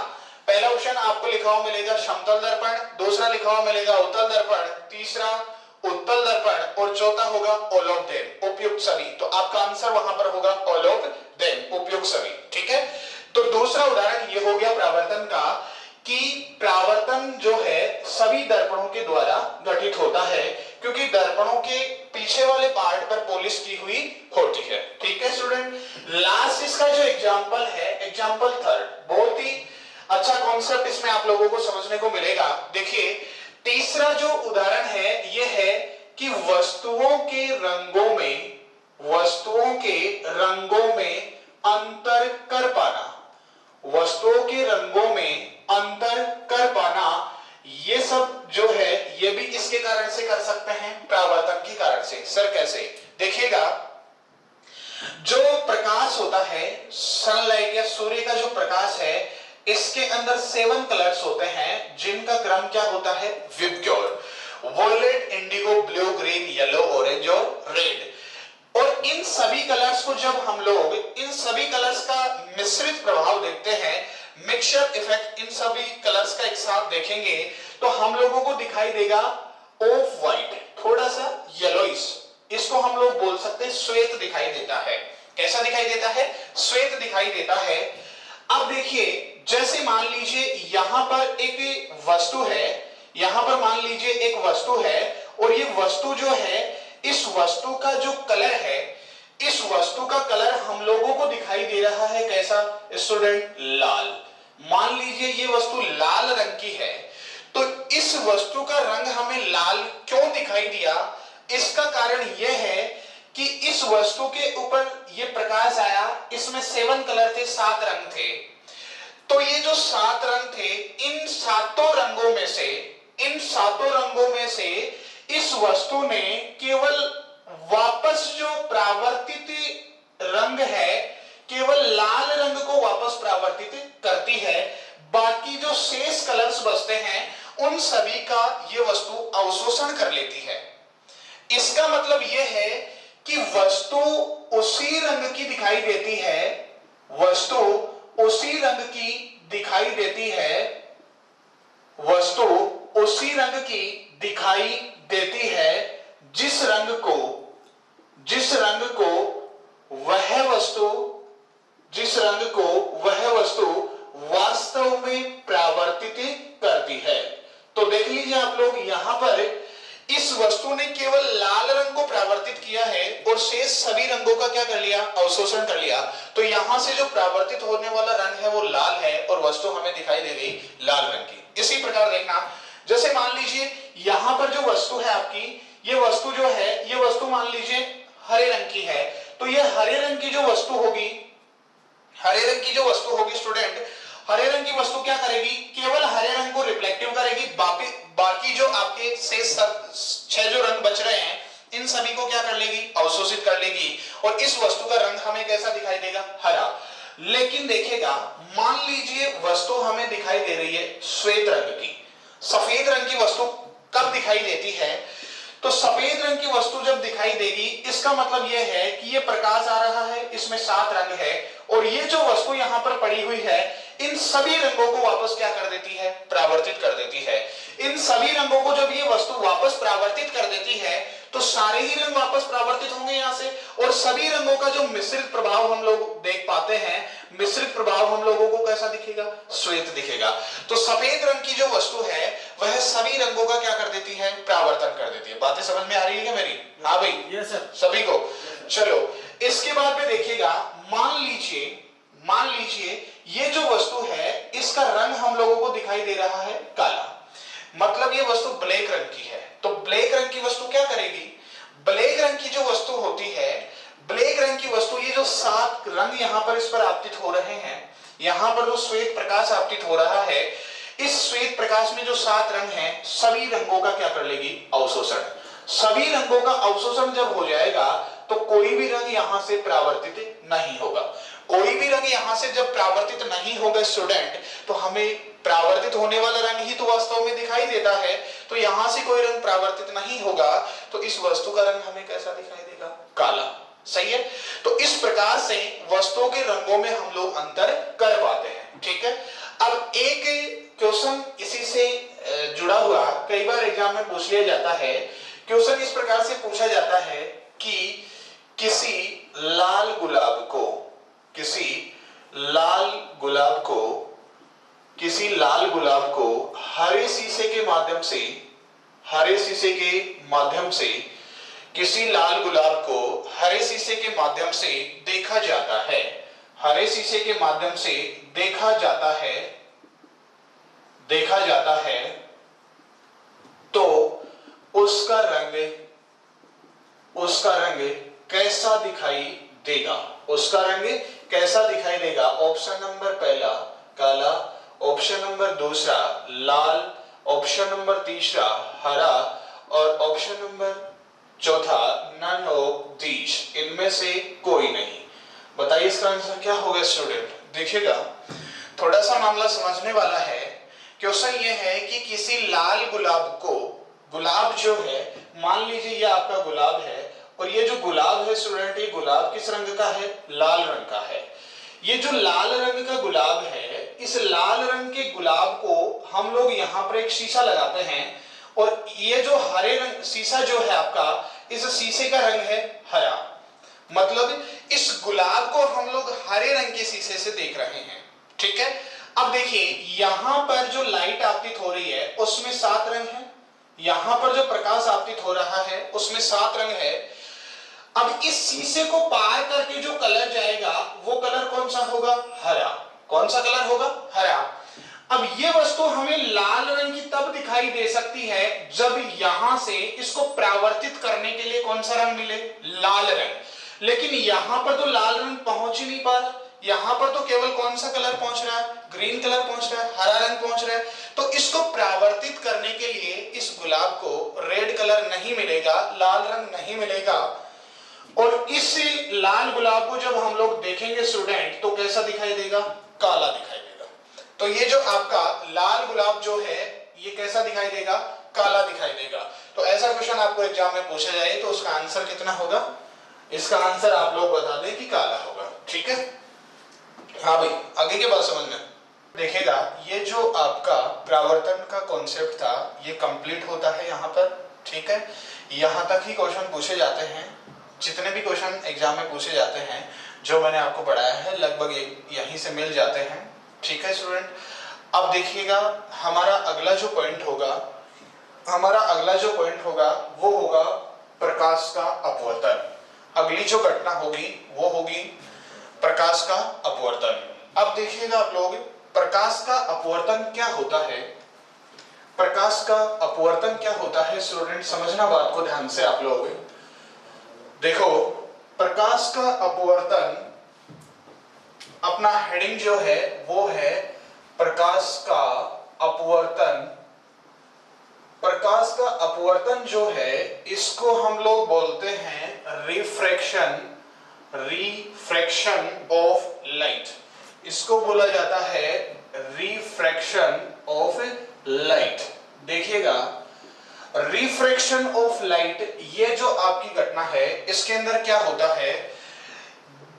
ऑप्शन आपको लिखा हुआ मिलेगा समतल दर्पण, दूसरा लिखा हुआ मिलेगा उत्तल दर्पण, तीसरा उत्तल दर्पण और चौथा होगा ऑल ऑफ देम, उपयुक्त सभी। तो आपका आंसर वहां पर होगा ऑल ऑफ देम, उपयुक्त सभी। ठीक है, तो दूसरा उदाहरण ये हो गया परावर्तन का कि परावर्तन जो है सभी दर्पणों के द्वारा घटित होता है, क्योंकि दर्पणों के पीछे वाले पार्ट पर पॉलिश की हुई होती है। ठीक है स्टूडेंट, लास्ट इसका जो एग्जांपल है, एग्जांपल थर्ड, बहुत ही अच्छा कॉन्सेप्ट इसमें आप लोगों को समझने को मिलेगा। देखिए तीसरा जो उदाहरण है यह है कि वस्तुओं के रंगों में अंतर कर पाना, वस्तुओं के रंगों में अंतर कर पाना, ये सब जो है ये भी इसके कारण से कर सकते हैं, परावर्तन के कारण से। सर कैसे? देखिएगा, जो प्रकाश होता है सनलाइट या सूर्य का जो प्रकाश है, इसके अंदर 7 कलर्स होते हैं जिनका क्रम क्या होता है? VIBGYOR, violet, indigo, blue, green, yellow, orange और रेड। और इन सभी कलर्स को जब हम लोग इन सभी कलर्स का मिश्रित प्रभाव देखते हैं, मिक्सचर इफेक्ट, इन सभी कलर्स का एक साथ देखेंगे तो हम लोगों को दिखाई देगा ऑफ वाइट, थोड़ा सा येलोइश, इसको हम लोग बोल सकते हैं श्वेत दिखाई देता है। कैसा दिखाई देता है? श्वेत दिखाई देता है। अब देखिए, जैसे मान लीजिए यहां पर एक वस्तु है, यहां पर मान लीजिए एक वस्तु है और ये वस्तु जो है, इस वस्तु का जो कलर है, इस वस्तु का कलर हम लोगों को दिखाई दे रहा है कैसा स्टूडेंट? लाल। मान लीजिए ये वस्तु लाल रंग की है, तो इस वस्तु का रंग हमें लाल क्यों दिखाई दिया? इसका कारण यह है कि इस वस्तु के ऊपर ये प्रकाश आया, इसमें 7 कलर थे, 7 रंग थे। तो ये जो 7 रंग थे, इन सातों रंगों में से इस वस्तु ने केवल वापस जो परावर्तित रंग है, केवल लाल रंग को वापस परावर्तित करती है। बाकी जो शेष कलर्स बचते हैं उन सभी का ये वस्तु अवशोषण कर लेती है। इसका मतलब यह है कि वस्तु उसी रंग की दिखाई देती है, वस्तु उसी रंग की दिखाई देती है, वस्तु उसी रंग की दिखाई देती है जिस रंग को वह वस्तु वास्तव में परावर्तित करती है। तो देख लीजिए आप लोग, यहां पर इस वस्तु ने केवल लाल रंग को परावर्तित किया है और शेष सभी रंगों का क्या कर लिया? अवशोषण कर लिया। तो यहां से जो परावर्तित होने वाला रंग है वो लाल है और वस्तु हमें दिखाई दे गई लाल रंग की। इसी प्रकार देखना, जैसे मान लीजिए यहां पर जो वस्तु है आपकी, ये वस्तु जो है, ये वस्तु मान लीजिए हरे रंग की है, तो ये हरे रंग की जो वस्तु होगी, स्टूडेंट, हरे रंग की वस्तु क्या करेगी? केवल हरे रंग को रिफ्लेक्टिव करेगी, बाकी जो आपके शेष 6 जो रंग बच रहे हैं इन सभी को क्या कर लेगी? अवशोषित कर लेगी। और इस वस्तु का रंग हमें कैसा दिखाई देगा? हरा। लेकिन देखिएगा, मान लीजिए वस्तु हमें दिखाई दे रही है श्वेत रंग की। सफेद रंग की वस्तु कब दिखाई देती है? तो सफेद रंग की वस्तु जब दिखाई देगी, इसका मतलब यह है कि ये प्रकाश आ रहा है, इसमें 7 रंग है और ये जो वस्तु यहां पर पड़ी हुई है, इन सभी रंगों को वापस क्या कर देती है? परावर्तित कर देती है। इन सभी रंगों को जब ये वस्तु वापस परावर्तित कर देती है तो सारे ही रंग वापस परावर्तित होंगे यहां से, और सभी रंगों का जो मिश्रित प्रभाव हम लोग देख पाते हैं, मिश्रित प्रभाव हम लोगों को कैसा दिखेगा? श्वेत दिखेगा। तो सफेद रंग की जो वस्तु है वह सभी रंगों का क्या कर देती है? परावर्तन कर देती है। बातें समझ में आ रही है क्या मेरी? हाँ भाई, यस सर, सभी को। चलो इसके बाद में देखिएगा, मान लीजिए ये जो वस्तु है इसका रंग हम लोगों को दिखाई दे रहा है काला, मतलब ये वस्तु ब्लैक रंग की है। तो ब्लैक रंग की वस्तु क्या करेगी? ब्लैक रंग की जो वस्तु होती है, ब्लैक रंग की वस्तु, ये जो 7 रंग यहां पर इस पर आपतित हो रहे हैं, यहां पर जो श्वेत प्रकाश आपतित हो रहा है, इस श्वेत प्रकाश में जो 7 रंग हैं, सभी रंगों का क्या कर लेगी? अवशोषण। सभी रंगों का अवशोषण जब हो जाएगा तो कोई भी रंग यहां से परावर्तित नहीं होगा। कोई भी रंग यहां से जब परावर्तित नहीं होगा स्टूडेंट, तो हमें परावर्तित होने वाला रंग ही तो वास्तव में दिखाई देता है। तो यहां से कोई रंग परावर्तित नहीं होगा, तो इस वस्तु का रंग हमें कैसा दिखाई देगा? काला। सही है। तो इस प्रकार से वस्तुओं के रंगों में हम लोग अंतर कर पाते हैं। ठीक है। अब एक क्वेश्चन इसी से जुड़ा हुआ कई बार एग्जाम में पूछ लिया जाता है। क्वेश्चन इस प्रकार से पूछा जाता है कि किसी लाल गुलाब को हरे शीशे के माध्यम से किसी लाल गुलाब को हरे शीशे के माध्यम से देखा जाता है। हरे शीशे के माध्यम से देखा जाता है तो उसका रंग कैसा दिखाई देगा? उसका रंग कैसा दिखाई देगा? ऑप्शन नंबर पहला काला, ऑप्शन नंबर दूसरा लाल, ऑप्शन नंबर तीसरा हरा और ऑप्शन नंबर चौथा नन ऑफ दीज, इनमें से कोई नहीं। बताइए इसका आंसर क्या होगा स्टूडेंट? देखिएगा, थोड़ा सा मामला समझने वाला है। क्वेश्चन ये है कि किसी लाल गुलाब को, गुलाब जो है, मान लीजिए ये आपका गुलाब है और ये जो गुलाब है स्टूडेंट, ये गुलाब किस रंग का है? लाल रंग का है। ये जो लाल रंग का गुलाब है, इस लाल रंग के गुलाब को हम लोग यहाँ पर एक शीशा लगाते हैं और ये जो हरे रंग शीशा जो है आपका, इस शीशे का रंग है हरा। मतलब इस गुलाब को हम लोग हरे रंग के शीशे से देख रहे हैं। ठीक है। अब देखिए, यहां पर जो लाइट आपतित हो रही है उसमें 7 रंग है, यहां पर जो प्रकाश आपतित हो रहा है उसमें 7 रंग है। अब इस शीशे को पार करके जो कलर जाएगा वो कलर कौन सा होगा? हरा। कौन सा कलर होगा? हरा। अब ये वस्तु हमें लाल रंग की तब दिखाई दे सकती है जब यहां से इसको परावर्तित करने के लिए कौन सा रंग मिले? लाल रंग। लेकिन यहां पर तो लाल रंग पहुंच ही नहीं पा रहा, यहां पर तो केवल कौन सा कलर पहुंच रहा है? ग्रीन कलर पहुंच रहा है, हरा रंग पहुंच रहा है। तो इसको परावर्तित करने के लिए इस गुलाब को रेड कलर नहीं मिलेगा, लाल रंग नहीं मिलेगा। और इस लाल गुलाब को जब हम लोग देखेंगे स्टूडेंट, तो कैसा दिखाई देगा? काला दिखाई देगा। तो ये जो आपका लाल गुलाब जो है, ये कैसा दिखाई देगा? काला दिखाई देगा। तो ऐसा क्वेश्चन आपको एग्जाम में पूछा जाए तो उसका आंसर कितना होगा? इसका आंसर आप लोग बता दें कि काला होगा। ठीक है। हाँ भाई, आगे के बात समझना। देखिएगा, ये जो आपका परावर्तन का कॉन्सेप्ट था ये कंप्लीट होता है यहाँ पर। ठीक है। यहाँ तक ही क्वेश्चन पूछे जाते हैं। जितने भी क्वेश्चन एग्जाम में पूछे जाते हैं जो मैंने आपको पढ़ाया है लगभग यहीं से मिल जाते हैं। ठीक है स्टूडेंट। अब देखिएगा, हमारा अगला जो पॉइंट होगा वो होगा प्रकाश का अपवर्तन। अगली जो घटना होगी वो होगी प्रकाश का अपवर्तन। अब देखिएगा आप लोग, प्रकाश का अपवर्तन क्या होता है? प्रकाश का अपवर्तन क्या होता है स्टूडेंट? समझना बात को ध्यान से आप लोग। देखो, प्रकाश का अपवर्तन, अपना हेडिंग जो है वो है प्रकाश का अपवर्तन। प्रकाश का अपवर्तन जो है इसको हम लोग बोलते हैं रिफ्रैक्शन ऑफ लाइट। इसको बोला जाता है रिफ्रैक्शन ऑफ लाइट। देखिएगा, रिफ्रैक्शन ऑफ लाइट, ये जो आपकी घटना है इसके अंदर क्या होता है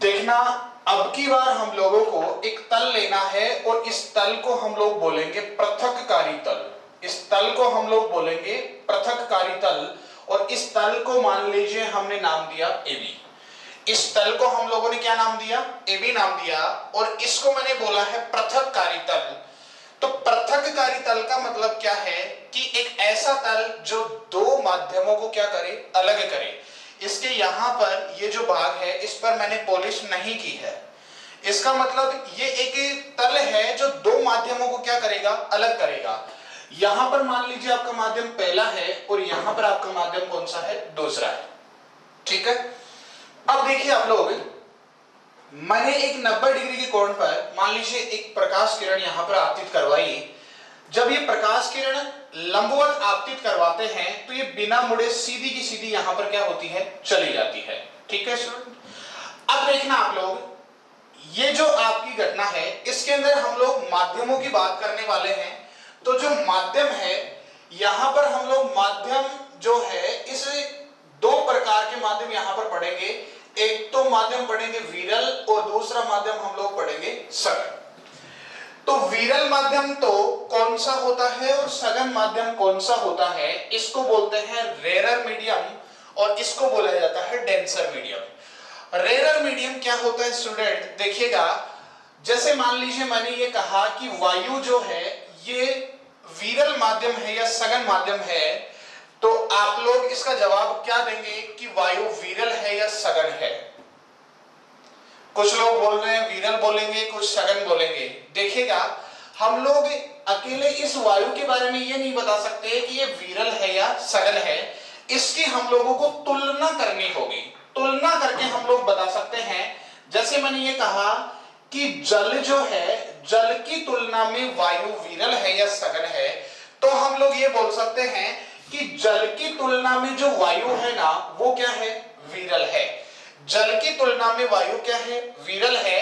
देखना। अब की बार हम लोगों को एक तल लेना है और इस तल को हम लोग बोलेंगे पृथक्कारी तल। इस तल को हम लोग बोलेंगे पृथक्कारी तल और इस तल को मान लीजिए हमने नाम दिया AB। इस तल को हम लोगों ने क्या नाम दिया? AB नाम दिया। और इसको मैंने बोला है पृथक्कारी तल। तो पृथक्कारी तल का मतलब क्या है कि एक ऐसा तल जो दो माध्यमों को क्या करे? अलग करे। इसके यहां पर ये जो भाग है इस पर मैंने पॉलिश नहीं की है। इसका मतलब ये एक तल है जो दो माध्यमों को क्या करेगा? अलग करेगा। यहां पर मान लीजिए आपका माध्यम पहला है और यहां पर आपका माध्यम कौन सा है? दूसरा है। ठीक है। अब देखिए आप लोग, मैंने एक 90 डिग्री के कोण पर मान लीजिए एक प्रकाश किरण यहां पर आपतित करवाई। जब ये प्रकाश किरण लंबवत आपतित करवाते हैं तो ये बिना मुड़े सीधी की सीधी यहां पर क्या होती है? चली जाती है। ठीक है स्टूडेंट। अब देखना आप लोग, ये जो आपकी घटना है इसके अंदर हम लोग माध्यमों की बात करने वाले हैं। तो जो माध्यम है यहां पर हम लोग माध्यम जो है इस दो प्रकार के माध्यम यहां पर पढ़ेंगे। एक तो माध्यम पढ़ेंगे विरल और दूसरा माध्यम हम लोग पढ़ेंगे सघन। तो विरल माध्यम तो कौन सा होता है और सघन माध्यम कौन सा होता है, इसको बोलते हैं रेरर मीडियम और इसको बोला जाता है डेंसर मीडियम। रेरर मीडियम क्या होता है स्टूडेंट, देखिएगा जैसे मान लीजिए मैंने ये कहा कि वायु जो है ये विरल माध्यम है या सघन माध्यम है, तो आप लोग इसका जवाब क्या देंगे कि वायु विरल है या सघन है। कुछ लोग बोल रहे हैं विरल बोलेंगे, कुछ सघन बोलेंगे। देखिएगा हम लोग अकेले इस वायु के बारे में ये नहीं बता सकते कि ये विरल है या सघन है, इसकी हम लोगों को तुलना करनी होगी। तुलना करके हम लोग बता सकते हैं। जैसे मैंने ये कहा कि जल जो है, जल की तुलना में वायु विरल है या सघन है, तो हम लोग ये बोल सकते हैं कि जल की तुलना में जो वायु है ना वो क्या है, विरल है। जल की तुलना में वायु क्या है, विरल है,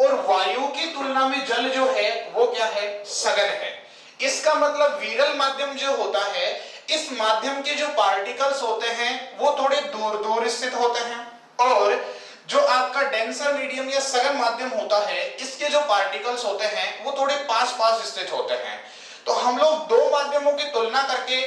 और वायु की तुलना में जल जो है वो क्या है, सघन है। इसका मतलब विरल माध्यम जो होता है, इस माध्यम के जो पार्टिकल्स होते हैं वो थोड़े दूर दूर स्थित होते हैं, और जो आपका डेंसर मीडियम या सघन माध्यम होता है इसके जो पार्टिकल्स होते हैं वो थोड़े पास पास स्थित होते हैं। तो हम लोग दो माध्यमों की तुलना करके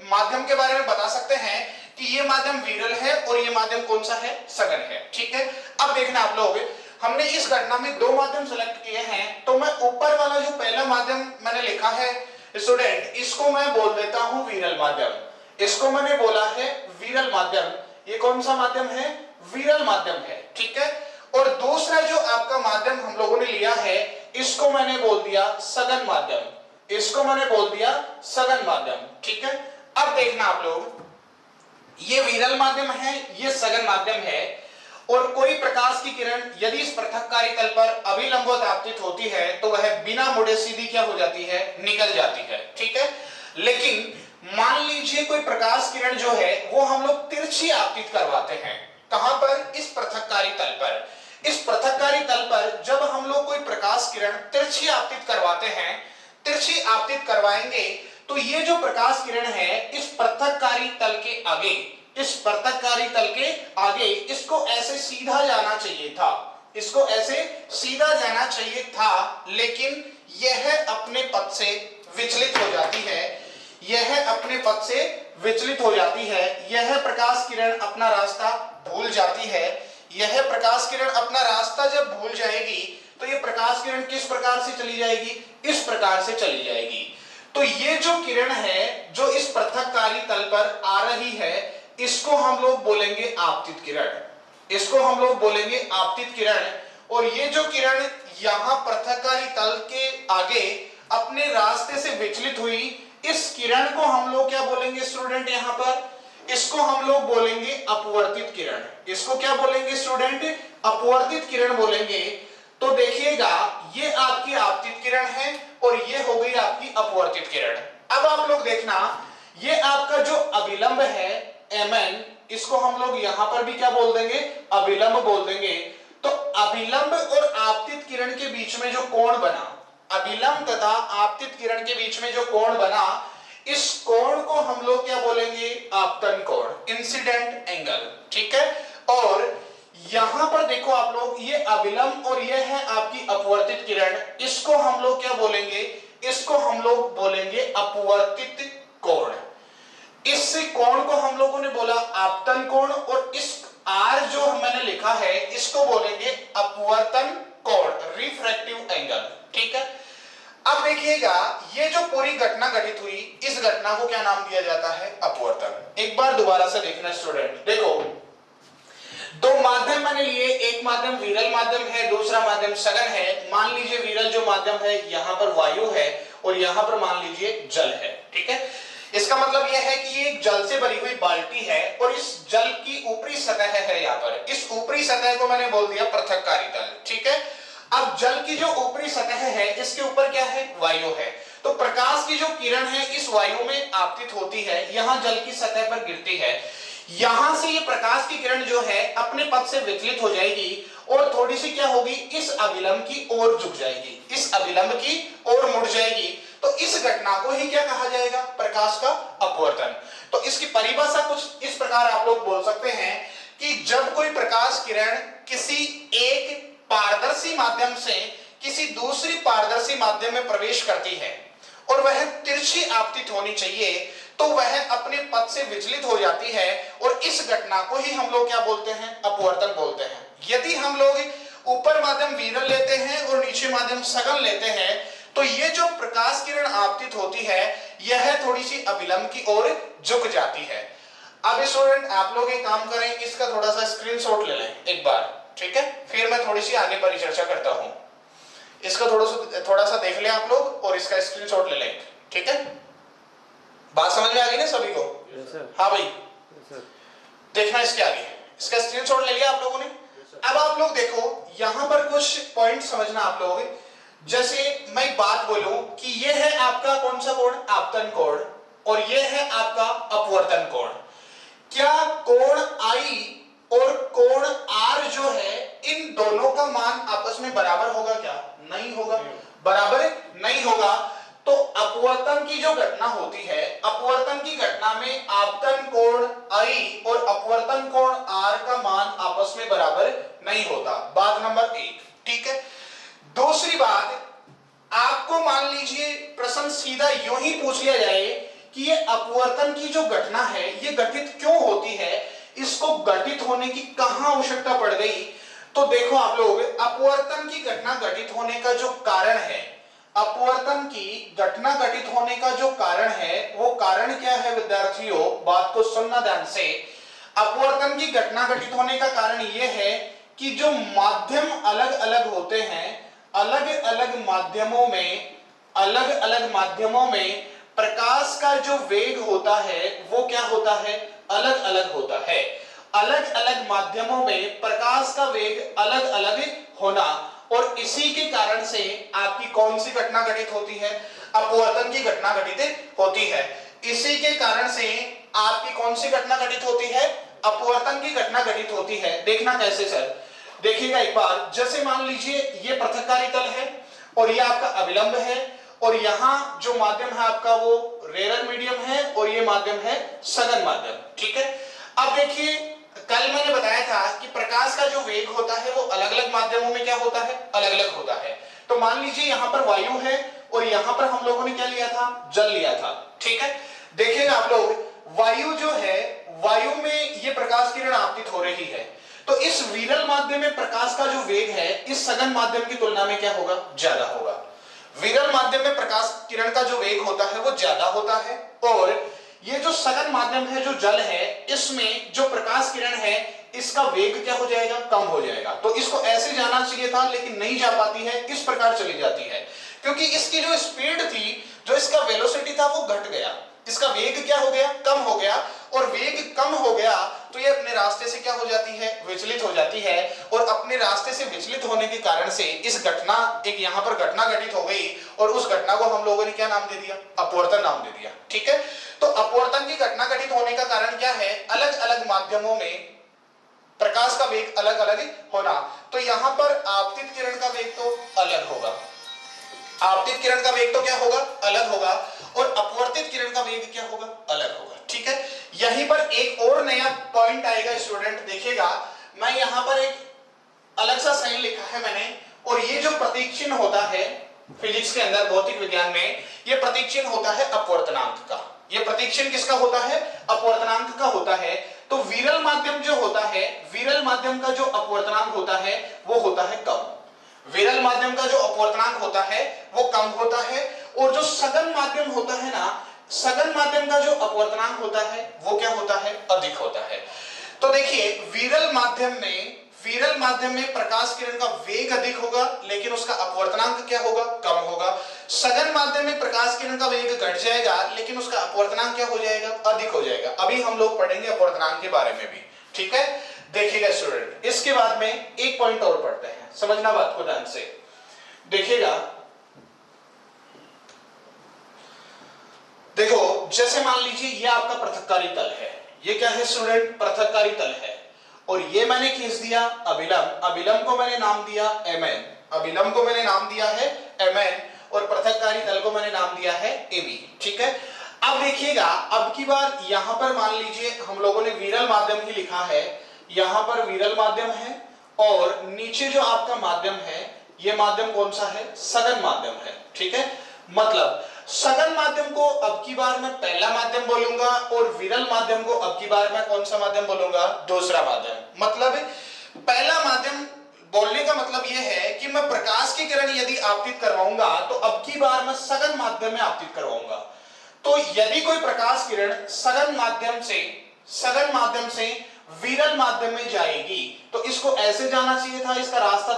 माध्यम के बारे में बता सकते हैं कि ये माध्यम विरल है और ये माध्यम कौन सा है, सघन है। ठीक है, अब देखना आप लोग, हमने इस घटना में दो माध्यम सेलेक्ट किए हैं, तो मैं ऊपर वाला जो पहला माध्यम मैंने लिखा है स्टूडेंट, इसको मैं बोल देता हूं विरल माध्यम। इसको मैंने बोला है विरल माध्यम। ये कौन सा माध्यम है, विरल माध्यम है। ठीक है, और दूसरा जो आपका माध्यम हम लोगों ने लिया है इसको मैंने बोल दिया सघन माध्यम। इसको मैंने बोल दिया सघन माध्यम। ठीक है, अब देखना आप लोग, ये विरल माध्यम है, ये सघन माध्यम है, और कोई प्रकाश की किरण यदि इस पृथककारी तल पर अभिलंबवत आपतित होती है तो वह बिना मुड़े सीधी क्या हो जाती है, निकल जाती है। ठीक है, लेकिन मान लीजिए कोई प्रकाश किरण जो है वो हम लोग तिरछी आपतित करवाते हैं। कहां पर, इस पृथककारी तल पर। इस पृथककारी तल पर जब हम लोग कोई प्रकाश किरण तिरछी आपतित करवाते हैं, तिरछी आपतित करवाएंगे, तो ये जो प्रकाश किरण है इस पृथककारी तल के आगे, इस पृथककारी तल के आगे इसको ऐसे सीधा जाना चाहिए था, इसको ऐसे सीधा जाना चाहिए था, लेकिन यह अपने पथ से विचलित हो जाती है। यह अपने पथ से विचलित हो जाती है। यह प्रकाश किरण अपना रास्ता भूल जाती है। यह प्रकाश किरण अपना रास्ता जब भूल जाएगी तो ये प्रकाश किरण किस प्रकार से चली जाएगी, इस प्रकार से चली जाएगी। तो ये जो किरण है जो इस पृथककारी तल पर आ रही है, इसको हम लोग बोलेंगे आपतित किरण। इसको हम लोग बोलेंगे आपतित किरण। और ये जो किरण यहां पृथककारी तल के आगे अपने रास्ते से विचलित हुई, इस किरण को हम लोग क्या बोलेंगे स्टूडेंट, यहां पर इसको हम लोग बोलेंगे अपवर्तित किरण। इसको क्या बोलेंगे स्टूडेंट, अपवर्तित किरण बोलेंगे। तो देखिएगा ये आपकी आपतित किरण है और ये हो गई आपकी अपवर्तित किरण। अब आप लोग देखना, ये आपका जो अभिलंब है Mn, इसको हम लोग यहां पर भी क्या बोल देंगे, अभिलंब बोल देंगे। तो अभिलंब और आपतित किरण के बीच में जो कोण बना, अभिलंब तथा आपतित किरण के बीच में जो कोण बना, इस कोण को हम लोग क्या बोलेंगे, आपतन कोण, इंसिडेंट एंगल। ठीक है, और यहां पर देखो आप लोग, ये अभिलंब और ये है आपकी अपवर्तित किरण, इसको हम लोग क्या बोलेंगे, इसको हम लोग बोलेंगे अपवर्तित कोण। इस कोण को हम लोगों ने बोला आपतन कोण, और इस आर जो मैंने लिखा है इसको बोलेंगे अपवर्तन कोण, रिफ्रैक्टिव एंगल। ठीक है, अब देखिएगा ये जो पूरी घटना घटित हुई, इस घटना को क्या नाम दिया जाता है, अपवर्तन। एक बार दोबारा से देखना स्टूडेंट, देखो दो माध्यम मैंने लिए, एक माध्यम विरल माध्यम है, दूसरा माध्यम सघन है। मान लीजिए विरल जो माध्यम है यहां पर वायु है और यहां पर मान लीजिए जल है। ठीक है, इसका मतलब यह है कि ये एक जल से भरी हुई बाल्टी है और इस जल की ऊपरी सतह है यहाँ पर, इस ऊपरी सतह को मैंने बोल दिया पृथककारी तल। ठीक है, अब जल की जो ऊपरी सतह है इसके ऊपर क्या है, वायु है। तो प्रकाश की जो किरण है इस वायु में आपतित होती है, यहां जल की सतह पर गिरती है। यहां से ये प्रकाश की किरण जो है अपने पथ से विचलित हो जाएगी और थोड़ी सी क्या होगी, इस अभिलंब की ओर झुक जाएगी, इस अभिलंब की ओर मुड़ जाएगी। तो इस घटना को ही क्या कहा जाएगा, प्रकाश का अपवर्तन। तो इसकी परिभाषा कुछ इस प्रकार आप लोग बोल सकते हैं कि जब कोई प्रकाश किरण किसी एक पारदर्शी माध्यम से किसी दूसरी पारदर्शी माध्यम में प्रवेश करती है और वह तिरछी आपतित होनी चाहिए, तो वह अपने पथ से विचलित हो जाती है और इस घटना को ही हम लोग क्या बोलते हैं, अपवर्तन बोलते हैं। यदि हम लोग ऊपर माध्यम विरल लेते हैं और नीचे माध्यम सघन लेते हैं, तो ये जो प्रकाश किरण आपतित होती है यह थोड़ी सी अभिलंब की ओर झुक जाती है। अब स्टूडेंट आप लोग एक काम करें, इसका थोड़ा सा स्क्रीनशॉट ले लें एक बार, ठीक है, फिर मैं थोड़ी सी आगे परिचर्चा करता हूं। इसका थोड़ा सा देख लें आप लोग और इसका स्क्रीनशॉट ले लें, ठीक है। बात समझ में आ गई ना सभी को? हाँ भाई, देखना इसके आगे, इसका स्क्रीनशॉट ले लिया आप लोगों ने। अब आप लोग देखो यहां पर कुछ पॉइंट समझना आप लोग। जैसे मैं एक बात बोलूं कि ये है आपका कौन सा कोण, आपतन कोण, और ये है आपका अपवर्तन कोण। क्या कोण आई और कोण आर जो है इन दोनों का मान आपस में बराबर होगा क्या? नहीं होगा, बराबर नहीं होगा। तो अपवर्तन की जो घटना होती है, अपवर्तन की घटना में आपतन कोण आई और अपवर्तन कोण आर का मान आपस में बराबर नहीं होता। बात नंबर 1, ठीक है। दूसरी बात, आपको मान लीजिए प्रश्न सीधा यूं ही पूछ लिया जाए कि ये अपवर्तन की जो घटना है ये घटित क्यों होती है, इसको घटित होने की कहां आवश्यकता पड़ गई, तो देखो आप लोग, अपवर्तन की घटना घटित होने का जो कारण है, अपवर्तन की घटना घटित होने का जो कारण है वो कारण क्या है विद्यार्थियों, बात को सुनना ध्यान से। अपवर्तन की घटना घटित होने का कारण यह है कि जो माध्यम अलग अलग होते हैं, अलग अलग माध्यमों में प्रकाश का जो वेग होता है वो क्या होता है, अलग अलग होता है। अलग अलग माध्यमों में प्रकाश का वेग अलग अलग होना, और इसी के कारण से आपकी कौन सी घटना घटित होती है, अपवर्तन की घटना घटित होती है। इसी के कारण से आपकी कौन सी घटना घटित होती है, अपवर्तन की घटना घटित होती है। देखना कैसे सर, देखिएगा एक बार, जैसे मान लीजिए ये पृथक्कारी तल है और ये आपका अभिलंब है और यहां जो माध्यम है आपका वो रेरर मीडियम है और ये माध्यम है सघन माध्यम, ठीक है। अब देखिए कल मैंने बताया था कि प्रकाश का जो वेग होता है वो अलग अलग माध्यमों में क्या होता है, अलग अलग होता है। तो मान लीजिए यहां पर वायु है और यहां पर हम लोगों ने क्या लिया था, जल लिया था, ठीक है। देखिएगा आप लोग, वायु जो है, वायु में ये प्रकाश किरण आपतित हो रही है, तो इस विरल माध्यम में प्रकाश का जो वेग है इस सघन माध्यम की तुलना में क्या होगा, ज्यादा होगा। विरल माध्यम में प्रकाश किरण का जो वेग होता है वो ज्यादा होता है, और ये जो सघन माध्यम है जो जल है इसमें जो प्रकाश किरण है इसका वेग क्या हो जाएगा, कम हो जाएगा। तो इसको ऐसे जाना चाहिए था लेकिन नहीं जा पाती है, इस प्रकार चली जाती है, क्योंकि इसकी जो स्पीड थी, जो इसका वेलोसिटी था वो घट गया, इसका वेग क्या हो गया, कम हो गया, और वेग कम हो गया तो ये अपने रास्ते से क्या हो जाती है, विचलित हो जाती है, और अपने रास्ते से विचलित होने के कारण से इस घटना, एक यहां पर घटना घटित हो गई और उस घटना को हम लोगों ने क्या नाम दे दिया, अपवर्तन नाम दे दिया, ठीक है। तो अपवर्तन की घटना घटित होने का कारण क्या है, अलग अलग माध्यमों में प्रकाश का वेग अलग अलग होना। तो यहां पर आपतित किरण का वेग तो अलग होगा, आपतित किरण का वेग तो क्या होगा, अलग होगा, और अपवर्तित किरण का वेग क्या होगा, अलग होगा, ठीक है। यहीं पर एक और नया पॉइंट आएगा स्टूडेंट, देखिएगा मैं यहां पर एक अलग सा साइन लिखा है मैंने, और ये जो प्रतीक चिन्ह होता है फिजिक्स के अंदर, भौतिक विज्ञान में, ये प्रतीक चिन्ह होता है अपवर्तनांक का। ये प्रतीक चिन्ह किसका होता है, अपवर्तनांक का होता है। तो विरल माध्यम जो होता है, विरल माध्यम का जो अपवर्तनांक होता है वो होता है कम, विरल माध्यम का जो अपवर्तनांक होता है वो कम होता है, और जो सघन माध्यम होता है ना, सघन माध्यम का जो अपवर्तनांक होता है वो क्या होता है, अधिक होता है। तो देखिए विरल माध्यम में प्रकाश किरण का वेग अधिक होगा लेकिन उसका अपवर्तनांक क्या होगा, कम होगा। सघन माध्यम में प्रकाश किरण का वेग घट जाएगा लेकिन उसका अपवर्तनांक क्या हो जाएगा, अधिक हो जाएगा। अभी हम लोग पढ़ेंगे अपवर्तनांक के बारे में भी, ठीक है। देखिएगा स्टूडेंट, इसके बाद में एक पॉइंट और पढ़ते हैं, समझना बात को ध्यान से। देखिएगा, देखो जैसे मान लीजिए ये आपका पृथक्कारी तल है, ये क्या है स्टूडेंट, पृथककारी तल है। और ये मैंने खींच दिया अभिलंब, अभिलंब को मैंने नाम दिया mn, अभिलंब को मैंने नाम दिया है mn, और पृथककारी तल को मैंने नाम दिया है ab। ठीक है, अब देखिएगा, अब की बार यहां पर मान लीजिए हम लोगों ने विरल माध्यम ही लिखा है, यहां पर विरल माध्यम है और नीचे जो आपका माध्यम है ये माध्यम कौन सा है, सघन माध्यम है। ठीक है, मतलब सघन माध्यम को अब की बार मैं पहला माध्यम बोलूंगा और विरल माध्यम को अब की बार मैं कौन सा माध्यम बोलूंगा, दूसरा माध्यम। मतलब पहला माध्यम बोलने का मतलब यह है कि मैं प्रकाश की किरण यदि आपतित करवाऊंगा तो अब की बार मैं सघन माध्यम में आपतित करवाऊंगा। तो यदि कोई प्रकाश किरण सघन माध्यम से विरल माध्यम में जाएगी तो इसको ऐसे जाना चाहिए था, इसका रास्ता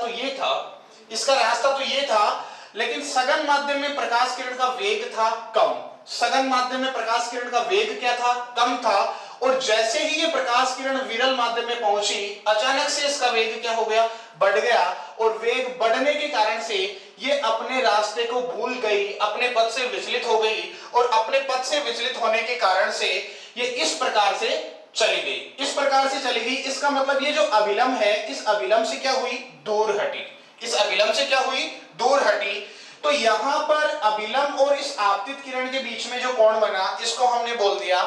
तो ये था, लेकिन सघन माध्यम में प्रकाश किरण का वेग था कम, सघन माध्यम में प्रकाश किरण का वेग क्या था, कम था। और जैसे ही ये प्रकाश किरण विरल माध्यम में पहुंची अचानक से इसका वेग क्या हो गया, बढ़ गया, और वेग बढ़ने के कारण से ये अपने रास्ते को भूल गई, अपने पथ से विचलित हो गई, और अपने पथ से विचलित होने के कारण से ये इस प्रकार से चली गई। इसका मतलब ये जो अभिलंब है, इस अभिलंब से क्या हुई, दूर हटी। तो यहां पर अभिलंब और इस आपतित किरण के बीच में जो कोण बना इसको हमने बोल दिया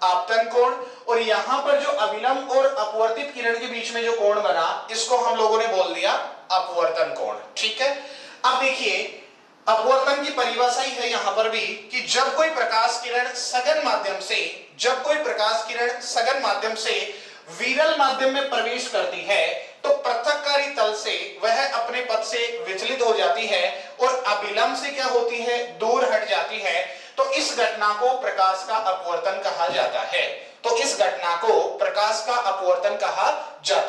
आपतन कोण, और यहां पर जो अभिलंब और अपवर्तित किरण के बीच में जो कोण बना इसको हम लोगों ने बोल दिया अपवर्तन कोण। ठीक है, अब देखिए अपवर्तन की परिभाषा ही है यहां पर भी कि जब कोई प्रकाश किरण सघन माध्यम से विरल माध्यम में प्रवेश करती है तो पृथककारी तल से वह अपने पथ से विचलित हो जाती है और अभिलंब से क्या होती है, दूर हट जाती है। तो इस घटना को प्रकाश का अपवर्तन कहा जाता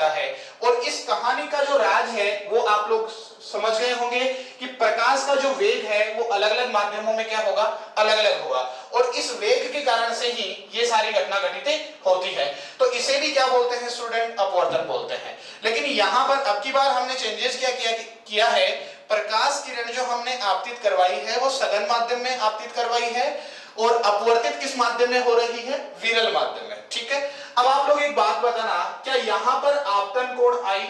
है। और इस कहानी का जो राज है वो आप लोग समझ गए होंगे कि प्रकाश का जो वेग है वो अलग अलग माध्यमों में क्या होगा, अलग अलग होगा, और इस वेग के कारण से ही ये सारी घटना घटित होती है। तो इसे भी क्या बोलते हैं स्टूडेंट, अपवर्तन बोलते हैं। लेकिन यहां पर अब की बार हमने चेंजेस किया है, प्रकाश किरण जो हमने आपतित करवाई है वो सघन माध्यम में आपतित करवाई है और अपवर्तित किस माध्यम में हो रही है, विरल माध्यम में। ठीक है, अब आप लोग एक बात बताना, क्या यहां पर आपतन कोण आई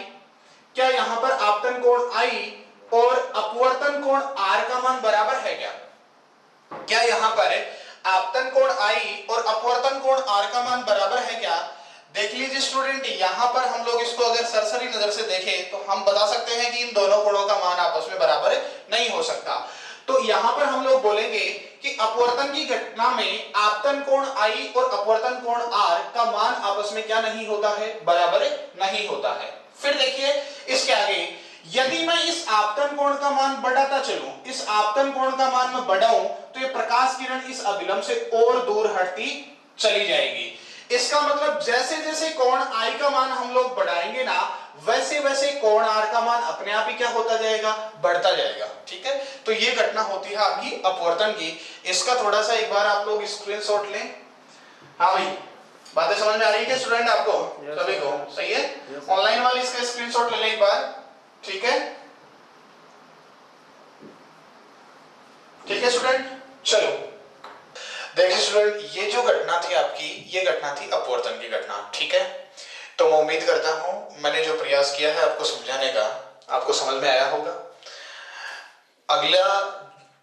और अपवर्तन कोण r का मान बराबर है क्या यहां पर आपतन कोण आई और अपवर्तन कोण r का मान बराबर है क्या? देख लीजिए स्टूडेंट, यहां पर हम लोग इसको अगर सरसरी नजर से देखें तो हम बता सकते हैं कि इन दोनों कोणों का मान आपस में बराबर नहीं हो सकता। तो यहां पर हम लोग बोलेंगे कि अपवर्तन की घटना में आपतन कोण I और अपवर्तन कोण R का मान आपस में क्या नहीं होता है, बराबर नहीं होता है। फिर देखिए इसके आगे, यदि मैं इस आपतन कोण का मान बढ़ाता चलूं, इस आपतन कोण का मान मैं बढ़ाऊं तो ये प्रकाश किरण इस अभिलंब से और दूर हटती चली जाएगी। इसका मतलब जैसे जैसे कोण I का मान हम लोग बढ़ाएंगे ना, वैसे वैसे कोण R का मान अपने आप ही क्या होता जाएगा, बढ़ता जाएगा। ठीक है, तो ये घटना होती है आपकी अपवर्तन की। इसका थोड़ा सा एक बार आप लोग स्क्रीनशॉट लें। हाँ भाई, बातें समझ में आ रही है क्या स्टूडेंट आपको? सभी को सही है? ऑनलाइन वाले इसका स्क्रीनशॉट ले लें एक बार। ठीक है स्टूडेंट, चलो देखिए स्टूडेंट, ये जो घटना थी आपकी, ये घटना थी अपवर्तन की घटना। ठीक है, तो मैं उम्मीद करता हूं मैंने जो प्रयास किया है आपको समझाने का, आपको समझ में आया होगा।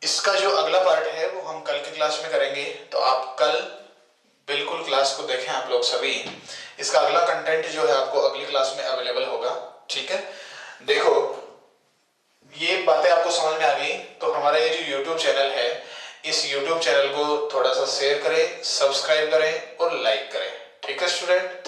इसका जो अगला पार्ट है वो हम कल की क्लास में करेंगे, तो आप कल बिल्कुल क्लास को देखें आप लोग सभी। इसका अगला कंटेंट जो है आपको अगली क्लास में अवेलेबल होगा। ठीक है, देखो ये बातें आपको समझ में आ गई, तो हमारा ये जो YouTube चैनल है, इस YouTube चैनल को थोड़ा सा शेयर करें, सब्सक्राइब करें और लाइक करें। ठीक है स्टूडेंट।